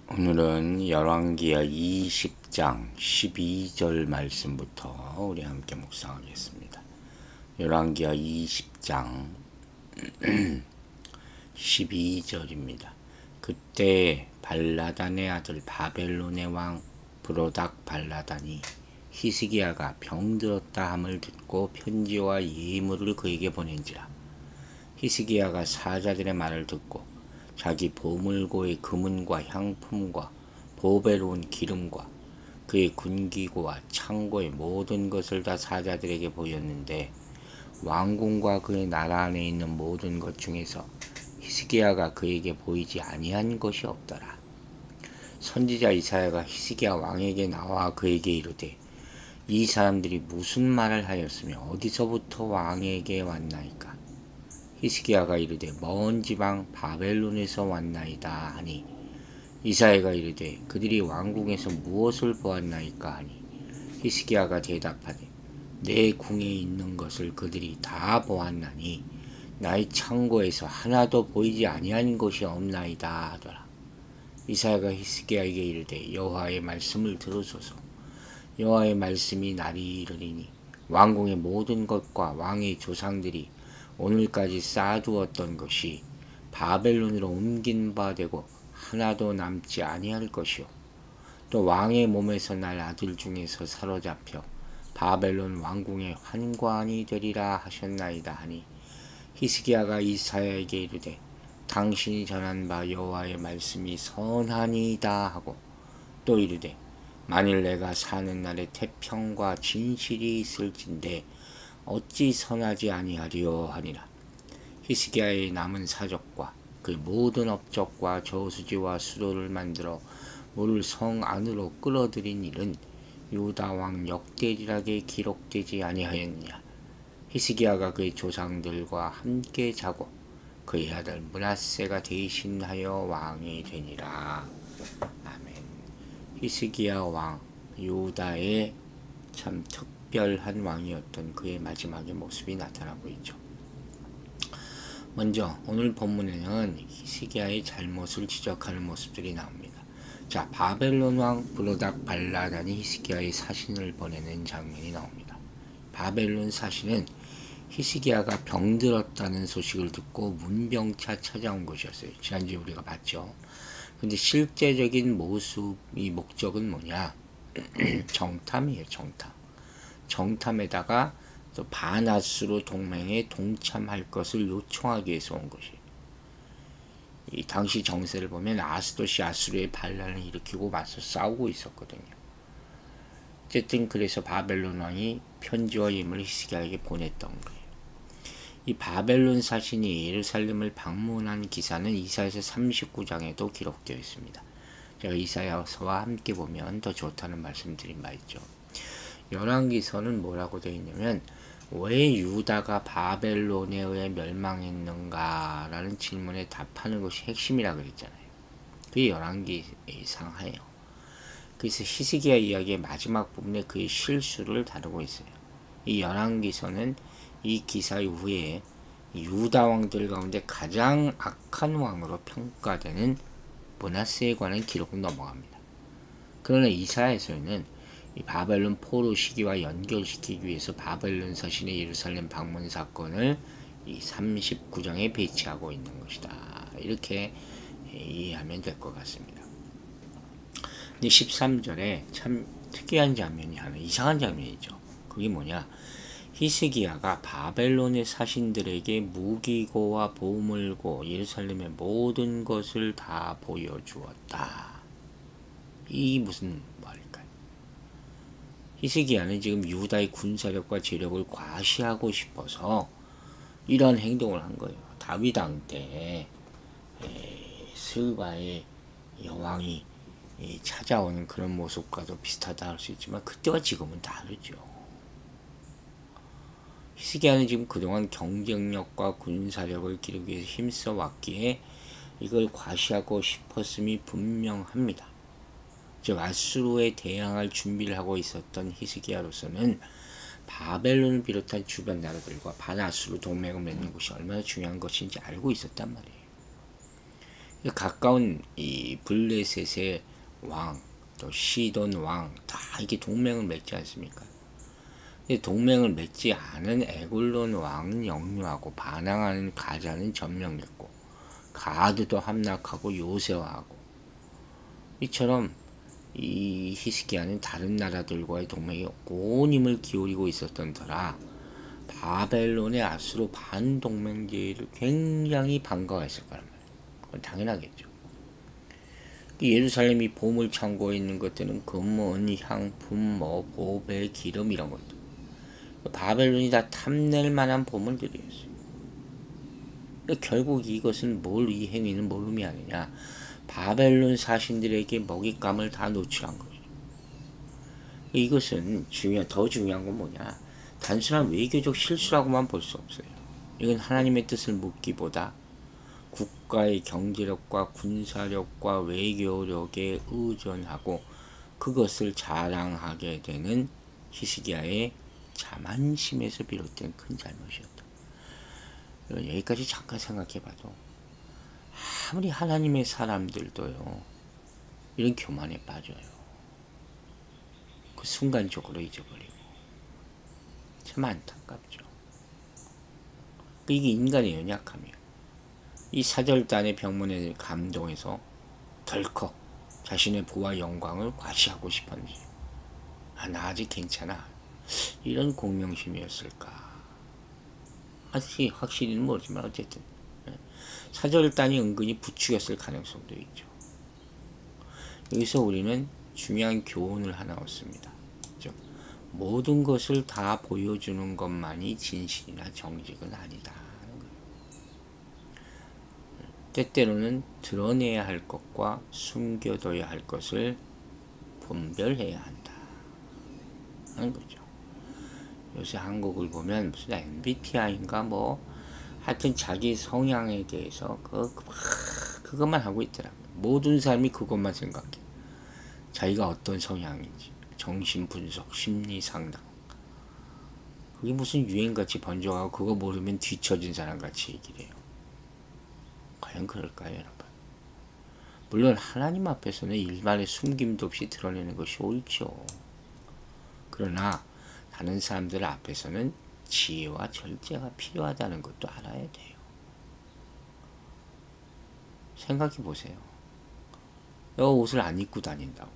오늘은 열왕기하 20장 12절 말씀부터 우리 함께 묵상하겠습니다. 열왕기하 20장 12절입니다. 그때 발라단의 아들 바벨론의 왕 브로닥 발라단이 히스기야가 병들었다 함을 듣고 편지와 예물을 그에게 보낸지라. 히스기야가 사자들의 말을 듣고 자기 보물고의 금은과 향품과 보배로 운 기름과 그의 군기고와 창고의 모든 것을 다 사자들에게 보였는데 왕궁과 그의 나라 안에 있는 모든 것 중에서 히스기야가 그에게 보이지 아니한 것이 없더라. 선지자 이사야가 히스기야 왕에게 나와 그에게 이르되 이 사람들이 무슨 말을 하였으며 어디서부터 왕에게 왔나이까? 히스기야가 이르되 먼 지방 바벨론에서 왔나이다 하니 이사야가 이르되 그들이 왕궁에서 무엇을 보았나이까 하니 히스기야가 대답하되 내 궁에 있는 것을 그들이 다 보았나니 나의 창고에서 하나도 보이지 아니한 것이 없나이다 하더라. 이사야가 히스기야에게 이르되 여호와의 말씀을 들으소서. 여호와의 말씀이 날이 이르리니 왕궁의 모든 것과 왕의 조상들이 오늘까지 쌓아두었던 것이 바벨론으로 옮긴 바 되고 하나도 남지 아니할 것이요 또 왕의 몸에서 날 아들 중에서 사로잡혀 바벨론 왕궁의 환관이 되리라 하셨나이다 하니 히스기야가 이사야에게 이르되 당신이 전한 바 여호와의 말씀이 선하니이다 하고 또 이르되 만일 내가 사는 날에 태평과 진실이 있을진데 어찌 선하지 아니하리요 하니라. 히스기야의 남은 사적과 그 모든 업적과 저수지와 수도를 만들어 물을 성 안으로 끌어들인 일은 유다 왕 역대지락에 기록되지 아니하였느냐. 히스기야가 그의 조상들과 함께 자고 그의 아들 므낫세가 대신하여 왕이 되니라. 아멘. 히스기야 왕 유다의 참 특별한 왕이었던 그의 마지막의 모습이 나타나고 있죠. 먼저 오늘 본문에는 히스기야의 잘못을 지적하는 모습들이 나옵니다. 자, 바벨론 왕 브로닥 발라단이 히스기야의 사신을 보내는 장면이 나옵니다. 바벨론 사신은 히스기야가 병들었다는 소식을 듣고 문병차 찾아온 것이었어요. 지난주에 우리가 봤죠. 근데 실제적인 모습이 목적은 뭐냐? 정탐이에요. 정탐에다가 또 반아수르 동맹에 동참할 것을 요청하기 위해서 온 것이. 이 당시 정세를 보면 아스도시 아수르의 반란을 일으키고 맞서 싸우고 있었거든요. 어쨌든 그래서 바벨론 왕이 편지와 예물을 히스기야에게 보냈던 거예요. 이 바벨론 사신이 예루살렘을 방문한 기사는 이사야서 39장에도 기록되어 있습니다. 제가 이사야서와 함께 보면 더 좋다는 말씀드린 바 있죠. 열왕기서는 뭐라고 되어 있냐면 왜 유다가 바벨론에 의해 멸망했는가 라는 질문에 답하는 것이 핵심이라 그랬잖아요. 그게 열왕기상하예요. 그래서 히스기야 이야기의 마지막 부분에 그의 실수를 다루고 있어요. 이 열왕기서는 이 기사 이후에 유다 왕들 가운데 가장 악한 왕으로 평가되는 므낫세에 관한 기록은 넘어갑니다. 그러나 이사야서에는 이 바벨론 포로 시기와 연결시키기 위해서 바벨론 사신의 예루살렘 방문 사건을 이 39장에 배치하고 있는 것이다. 이렇게 이해하면 될 것 같습니다. 근데 13절에 참 특이한 장면이 하나, 이상한 장면이죠. 그게 뭐냐? 히스기야가 바벨론의 사신들에게 무기고와 보물고 예루살렘의 모든 것을 다 보여주었다. 이 무슨 말일까요? 히스기야는 지금 유다의 군사력과 재력을 과시하고 싶어서 이런 행동을 한 거예요. 다윗 왕 때 스바의 여왕이 찾아오는 그런 모습과도 비슷하다 할 수 있지만 그때와 지금은 다르죠. 히스기야는 지금 그동안 경쟁력과 군사력을 기르기 위해서 힘써 왔기에 이걸 과시하고 싶었음이 분명합니다. 즉 아수르에 대항할 준비를 하고 있었던 히스기야로서는 바벨론을 비롯한 주변 나라들과 반아수르 동맹을 맺는 것이 얼마나 중요한 것인지 알고 있었단 말이에요. 가까운 이 블레셋의 왕, 또 시돈 왕, 다 이게 동맹을 맺지 않습니까? 동맹을 맺지 않은 에글론 왕은 역류하고 반항하는 가자는 점령했고 가드도 함락하고 요새화하고 이처럼 이 히스기야는 다른 나라들과의 동맹에 온 힘을 기울이고 있었던 터라 바벨론의 아수르 반동맹제를 굉장히 반가워했을 거란 말이에요. 그건 당연하겠죠. 예루살렘이 보물 창고에 있는 것들은 금은, 향품, 보배, 기름 이런 것들. 바벨론이 다 탐낼 만한 보물들이었어요. 결국 이것은 이 행위는 뭘 의미하느냐? 바벨론 사신들에게 먹잇감을 다 노출한 거죠. 이것은 더 중요한 건 뭐냐? 단순한 외교적 실수라고만 볼 수 없어요. 이건 하나님의 뜻을 묻기보다 국가의 경제력과 군사력과 외교력에 의존하고 그것을 자랑하게 되는 히스기야의 자만심에서 비롯된 큰 잘못이었다. 여기까지 잠깐 생각해봐도 아무리 하나님의 사람들도요 이런 교만에 빠져요. 그 순간적으로 잊어버리고 참 안타깝죠. 이게 인간의 연약함이에요. 이 사절단의 병문에 감동해서 덜컥 자신의 부와 영광을 과시하고 싶었는지 나 아직 괜찮아 이런 공명심이었을까? 확실히는 모르지만 어쨌든 사절단이 은근히 부추겼을 가능성도 있죠. 여기서 우리는 중요한 교훈을 하나 얻습니다. 즉 모든 것을 다 보여주는 것만이 진실이나 정직은 아니다. 때때로는 드러내야 할 것과 숨겨둬야 할 것을 분별해야 한다 하는 거죠. 요새 한국을 보면 무슨 MBTI인가 하여튼 자기 성향에 대해서 그것만 하고 있더라고요. 모든 사람이 그것만 생각해. 자기가 어떤 성향인지, 정신분석, 심리상담. 그게 무슨 유행같이 번져가고 그거 모르면 뒤처진 사람같이 얘기를 해요. 과연 그럴까요, 여러분? 물론 하나님 앞에서는 일말의 숨김도 없이 드러내는 것이 옳죠. 그러나 다른 사람들 앞에서는 지혜와 절제가 필요하다는 것도 알아야 돼요. 생각해 보세요. 내가 옷을 안 입고 다닌다고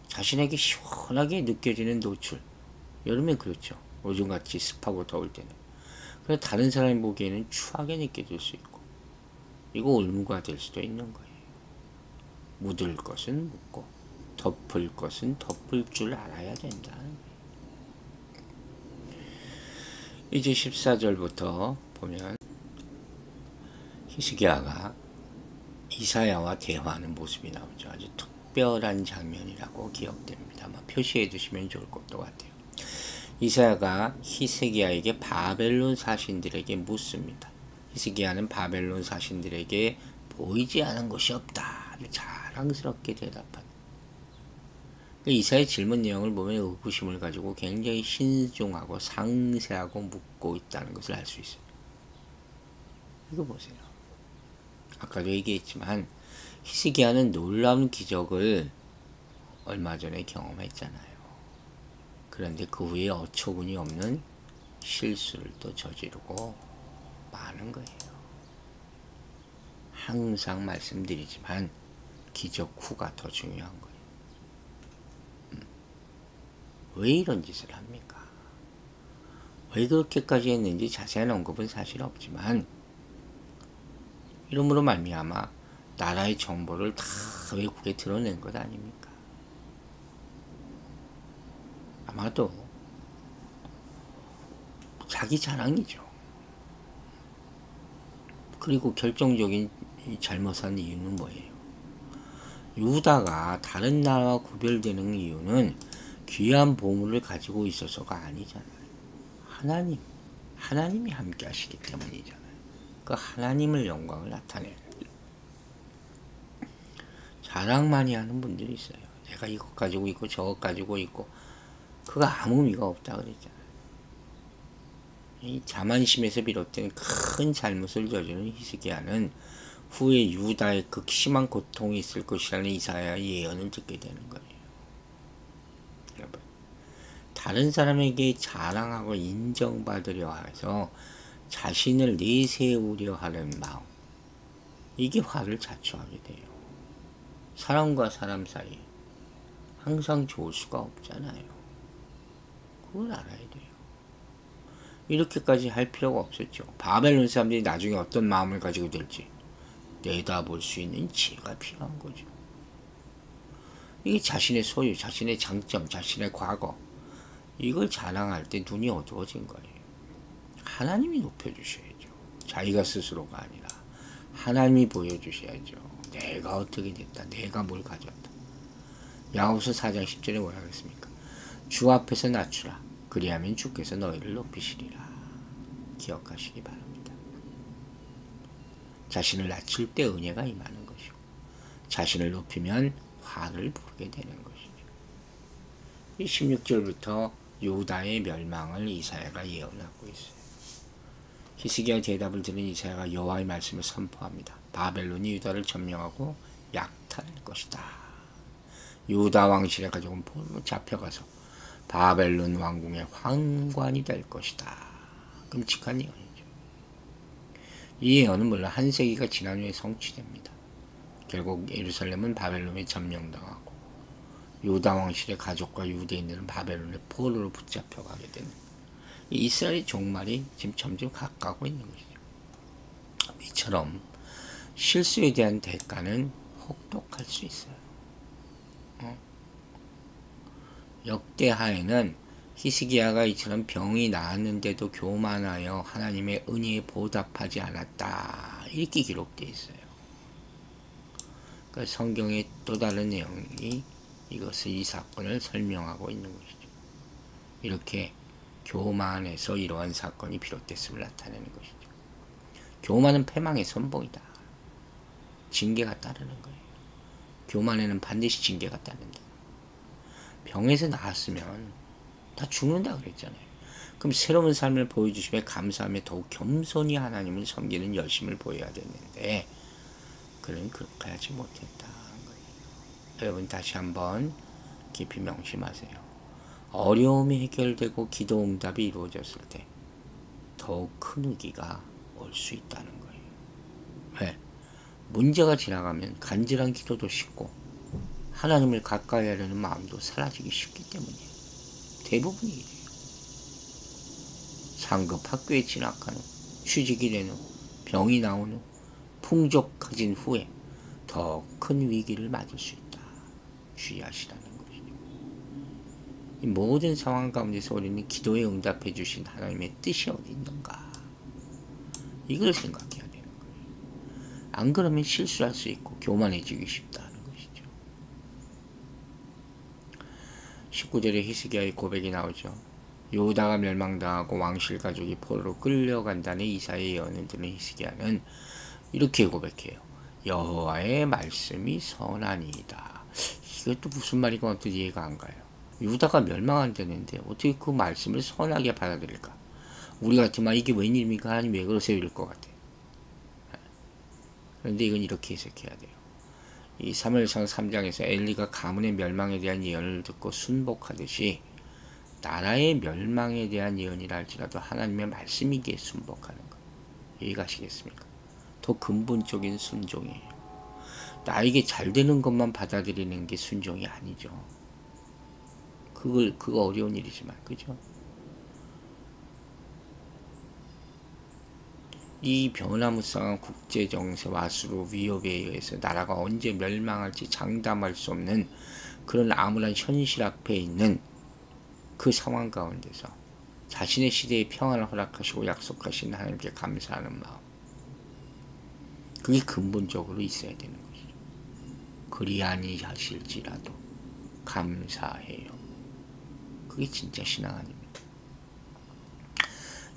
자신에게 시원하게 느껴지는 노출. 여름엔 그렇죠. 요즘같이 습하고 더울 때는. 그래 다른 사람이 보기에는 추하게 느껴질 수 있고 이거 올무가 될 수도 있는 거예요. 묻을 것은 묻고 덮을 것은 덮을 줄 알아야 된다는 거예요. 이제 14절부터 보면 히스기야가 이사야와 대화하는 모습이 나오죠. 아주 특별한 장면이라고 기억됩니다. 표시해 두시면 좋을 것 같아요. 이사야가 히스기야에게 바벨론 사신들에게 묻습니다. 히스기야는 바벨론 사신들에게 보이지 않은 것이 없다. 자랑스럽게 대답한. 이사야의 질문 내용을 보면 의구심을 가지고 굉장히 신중하고 상세하고 묻고 있다는 것을 알 수 있어요. 이거 보세요. 아까도 얘기했지만 히스기야는 놀라운 기적을 얼마 전에 경험했잖아요. 그런데 그 후에 어처구니 없는 실수를 또 저지르고 마는 거예요. 항상 말씀드리지만 기적 후가 더 중요한 거예요. 왜 이런 짓을 합니까? 왜 그렇게까지 했는지 자세한 언급은 사실 없지만 이름으로 말미암아 나라의 정보를 다 외국에 드러낸 것 아닙니까? 아마도 자기 자랑이죠. 그리고 결정적인 잘못한 이유는 뭐예요? 유다가 다른 나라와 구별되는 이유는 귀한 보물을 가지고 있어서가 아니잖아요. 하나님이 함께 하시기 때문이잖아요. 그 하나님을 영광을 나타내는 자랑 많이 하는 분들이 있어요. 내가 이것 가지고 있고 저것 가지고 있고 그거 아무 의미가 없다 그랬잖아요. 이 자만심에서 비롯된 큰 잘못을 저지른 히스기야는 후에 유다의 극심한 고통이 있을 것이라는 이사야의 예언을 듣게 되는 거예요. 여러분, 다른 사람에게 자랑하고 인정받으려 해서 자신을 내세우려 하는 마음, 이게 화를 자초하게 돼요. 사람과 사람 사이에 항상 좋을 수가 없잖아요. 그걸 알아야 돼요. 이렇게까지 할 필요가 없었죠. 바벨론 사람들이 나중에 어떤 마음을 가지고 될지 내다볼 수 있는 지혜가 필요한 거죠. 이게 자신의 소유, 자신의 장점, 자신의 과거, 이걸 자랑할 때 눈이 어두워진 거예요. 하나님이 높여주셔야죠. 자기가 스스로가 아니라 하나님이 보여주셔야죠. 내가 어떻게 됐다, 내가 뭘 가졌다. 야고보서 4장 10절에 뭐라 그랬습니까? 주 앞에서 낮추라. 그리하면 주께서 너희를 높이시리라. 기억하시기 바랍니다. 자신을 낮출 때 은혜가 임하는 것이고, 자신을 높이면 화를 부르게 되는 것이죠. 이 16절부터 유다의 멸망을 이사야가 예언하고 있어요. 히스기야 대답을 들은 이사야가 여호와의 말씀을 선포합니다. 바벨론이 유다를 점령하고 약탈할 것이다. 유다 왕실의 가족은 포로로 잡혀가서 바벨론 왕궁의 황관이 될 것이다. 끔찍한 예언이죠. 이 예언은 물론 한 세기가 지난 후에 성취됩니다. 결국 예루살렘은 바벨론에 점령당하고 유다 왕실의 가족과 유대인들은 바벨론의 포로로 붙잡혀가게 되는 이스라엘의 종말이 지금 점점 가까우고 있는 것이죠. 이처럼 실수에 대한 대가는 혹독할 수 있어요. 역대하에는 히스기야가 이처럼 병이 나았는데도 교만하여 하나님의 은혜에 보답하지 않았다, 이렇게 기록되어 있어요. 그러니까 성경의 또 다른 내용이 이 사건을 설명하고 있는 것이죠. 이렇게 교만에서 이러한 사건이 비롯됐음을 나타내는 것이죠. 교만은 패망의 선봉이다. 징계가 따르는 거예요. 교만에는 반드시 징계가 따른다. 병에서 나았으면 다 죽는다 그랬잖아요. 그럼 새로운 삶을 보여주심에 감사하며 더욱 겸손히 하나님을 섬기는 열심을 보여야 되는데 그는 그렇게 하지 못했다는 거예요. 여러분 다시 한번 깊이 명심하세요. 어려움이 해결되고 기도 응답이 이루어졌을 때 더욱 큰 위기가 올 수 있다는 거예요. 왜? 문제가 지나가면 간절한 기도도 쉽고 하나님을 가까이 하려는 마음도 사라지기 쉽기 때문이에요. 대부분이 이래요. 상급 학교에 진학한 후, 취직이 된 후, 병이 나온 후, 풍족해진 후에 더 큰 위기를 맞을 수 있다. 주의하시라는 것이죠. 이 모든 상황 가운데서 우리는 기도에 응답해 주신 하나님의 뜻이 어디 있는가, 이걸 생각해야 되는 거예요. 안 그러면 실수할 수 있고 교만해지기 쉽다는 것이죠. 19절에 히스기야의 고백이 나오죠. 유다가 멸망당하고 왕실 가족이 포로로 끌려간다는 이사야의 예언을 들은 히스기야는 이렇게 고백해요. 여호와의 말씀이 선하니이다. 이것도 무슨 말인가 어떻게 이해가 안 가요. 유다가 멸망한다는데 어떻게 그 말씀을 선하게 받아들일까? 우리 같으면 이게 웬일입니까? 하나님 왜 그러세요? 이럴 것 같아요. 그런데 이건 이렇게 해석해야 돼요. 이 사무엘상 3장에서 엘리가 가문의 멸망에 대한 예언을 듣고 순복하듯이 나라의 멸망에 대한 예언이라 할지라도 하나님의 말씀이기에 순복하는 것. 이해가시겠습니까? 더 근본적인 순종이에요. 나에게 잘 되는 것만 받아들이는 게 순종이 아니죠. 그거 어려운 일이지만, 그죠? 이 변화무쌍한 국제정세와 수로 위협에 의해서 나라가 언제 멸망할지 장담할 수 없는 그런 암울한 현실 앞에 있는 그 상황 가운데서 자신의 시대에 평안을 허락하시고 약속하신 하나님께 감사하는 마음, 그게 근본적으로 있어야 되는 것이죠. 그리 아니하실지라도 감사해요. 그게 진짜 신앙 아닙니다.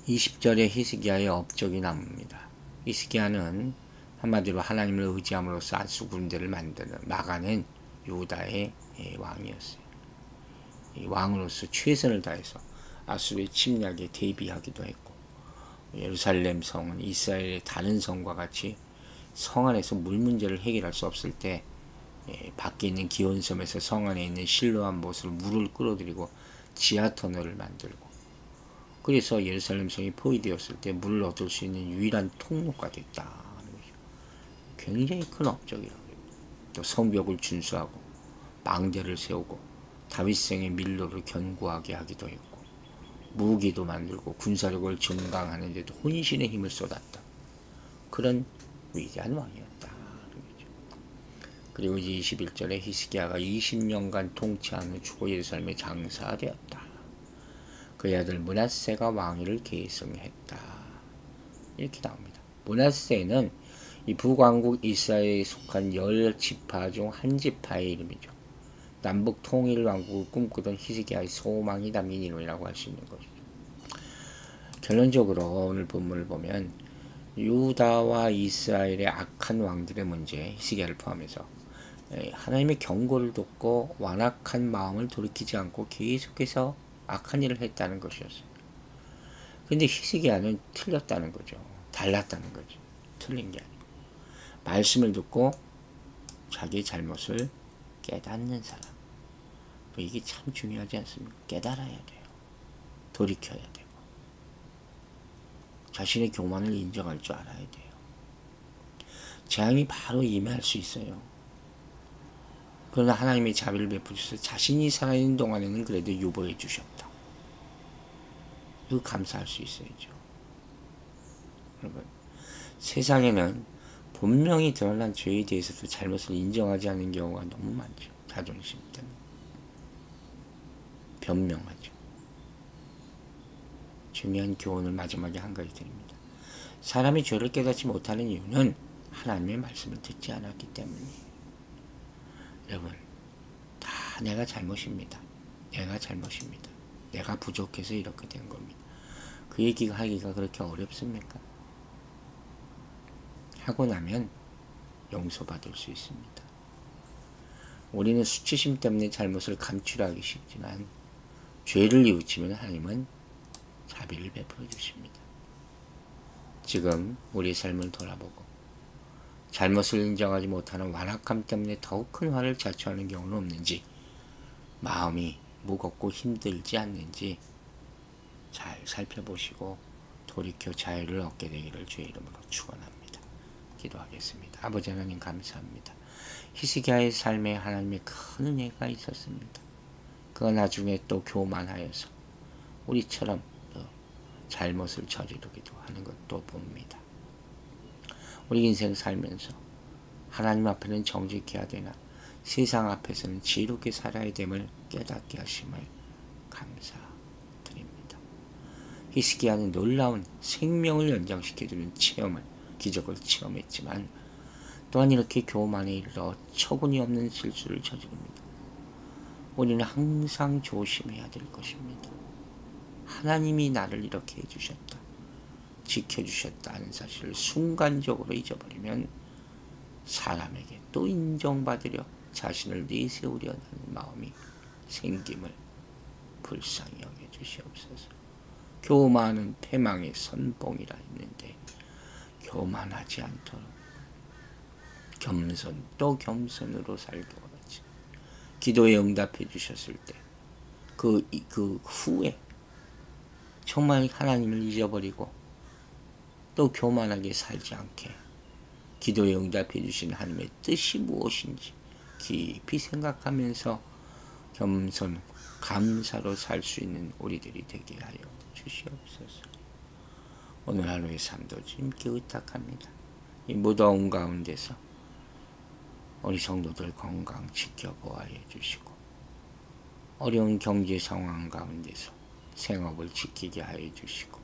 20절에 히스기야의 업적이 나옵니다. 히스기야는 한마디로 하나님을 의지함으로써 아수 군대를 막아낸 유다의 왕이었어요. 왕으로서 최선을 다해서 아수르의 침략에 대비하기도 했고, 예루살렘 성은 이스라엘의 다른 성과 같이 성 안에서 물 문제를 해결할 수 없을 때 밖에 있는 기온섬에서 성 안에 있는 실로암 못으로 물을 끌어들이고 지하 터널을 만들고, 그래서 예루살렘 성이 포위되었을 때 물을 얻을 수 있는 유일한 통로가 됐다 하는 거죠. 굉장히 큰 업적이라고 해요. 또 성벽을 준수하고 망대를 세우고 다윗성의 밀로를 견고하게 하기도 했고, 무기도 만들고 군사력을 증강하는 데도 혼신의 힘을 쏟았다. 그런 위대한 왕이었다. 그리고 이제 21절에 히스기야가 20년간 통치한 후 죽어 예루살렘에 장사되었다. 그의 아들 므낫세가 왕위를 계승했다. 이렇게 나옵니다. 므낫세는 이 북왕국 이스라엘에 속한 10지파 중 한 지파의 이름이죠. 남북 통일 왕국을 꿈꾸던 히스기야의 소망이 담긴 이름이라고 할 수 있는 것이죠. 결론적으로 오늘 본문을 보면 유다와 이스라엘의 악한 왕들의 문제, 히스기야를 포함해서 하나님의 경고를 듣고 완악한 마음을 돌이키지 않고 계속해서 악한 일을 했다는 것이었어요. 근데 히스기야는 틀렸다는 거죠. 달랐다는 거죠. 틀린 게 아니고 말씀을 듣고 자기 잘못을 깨닫는 사람. 이게 참 중요하지 않습니까? 깨달아야 돼요. 돌이켜야 되고 자신의 교만을 인정할 줄 알아야 돼요. 재앙이 바로 임할 수 있어요. 그러나 하나님의 자비를 베푸셔서 자신이 살아있는 동안에는 그래도 유보해 주셨다. 이거 감사할 수 있어야죠. 여러분, 세상에는 분명히 드러난 죄에 대해서도 잘못을 인정하지 않는 경우가 너무 많죠. 자존심 때문에. 변명하죠. 중요한 교훈을 마지막에 한 가지 드립니다. 사람이 죄를 깨닫지 못하는 이유는 하나님의 말씀을 듣지 않았기 때문이에요. 여러분, 다 내가 잘못입니다. 내가 잘못입니다. 내가 부족해서 이렇게 된 겁니다. 그 얘기가 하기가 그렇게 어렵습니까? 하고 나면 용서받을 수 있습니다. 우리는 수치심 때문에 잘못을 감추려하기 쉽지만 죄를 뉘우치면 하나님은 자비를 베풀어 주십니다. 지금 우리의 삶을 돌아보고 잘못을 인정하지 못하는 완악함 때문에 더욱 큰 화를 자초하는 경우는 없는지, 마음이 무겁고 힘들지 않는지 잘 살펴보시고 돌이켜 자유를 얻게 되기를 주의 이름으로 축원합니다. 기도하겠습니다. 아버지 하나님 감사합니다. 히스기야의 삶에 하나님의 큰 은혜가 있었습니다. 그가 나중에 또 교만하여서 우리처럼 또 잘못을 저지르기도 하는 것도 봅니다. 우리 인생 살면서 하나님 앞에는 정직해야 되나 세상 앞에서는 지혜롭게 살아야 됨을 깨닫게 하심을 감사드립니다. 히스기야는 놀라운 생명을 연장시켜주는 체험을, 기적을 체험했지만 또한 이렇게 교만에 이르러 처분이 없는 실수를 저지릅니다. 우리는 항상 조심해야 될 것입니다. 하나님이 나를 이렇게 해주셨다, 지켜주셨다 하는 사실을 순간적으로 잊어버리면 사람에게 또 인정받으려 자신을 내세우려 하는 마음이 생김을 불쌍히 여겨주시옵소서. 교만은 패망의 선봉이라 했는데 교만하지 않도록 겸손 또 겸손으로 살도록 하지. 기도에 응답해 주셨을 때 그 후에 정말 하나님을 잊어버리고 또 교만하게 살지 않게 기도에 응답해 주신 하나님의 뜻이 무엇인지 깊이 생각하면서 겸손, 감사로 살 수 있는 우리들이 되게 하여 주시옵소서. 오늘 하루의 삶도 주님께 의탁합니다. 이 무더운 가운데서 우리 성도들 건강 지켜보아해 주시고 어려운 경제 상황 가운데서 생업을 지키게 하여 주시고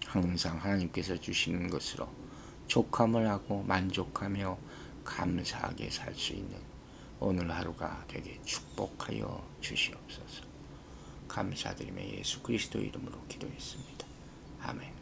항상 하나님께서 주시는 것으로 족함을 하고 만족하며 감사하게 살 수 있는 오늘 하루가 되게 축복하여 주시옵소서. 감사드리며 예수 그리스도 이름으로 기도했습니다. 아멘.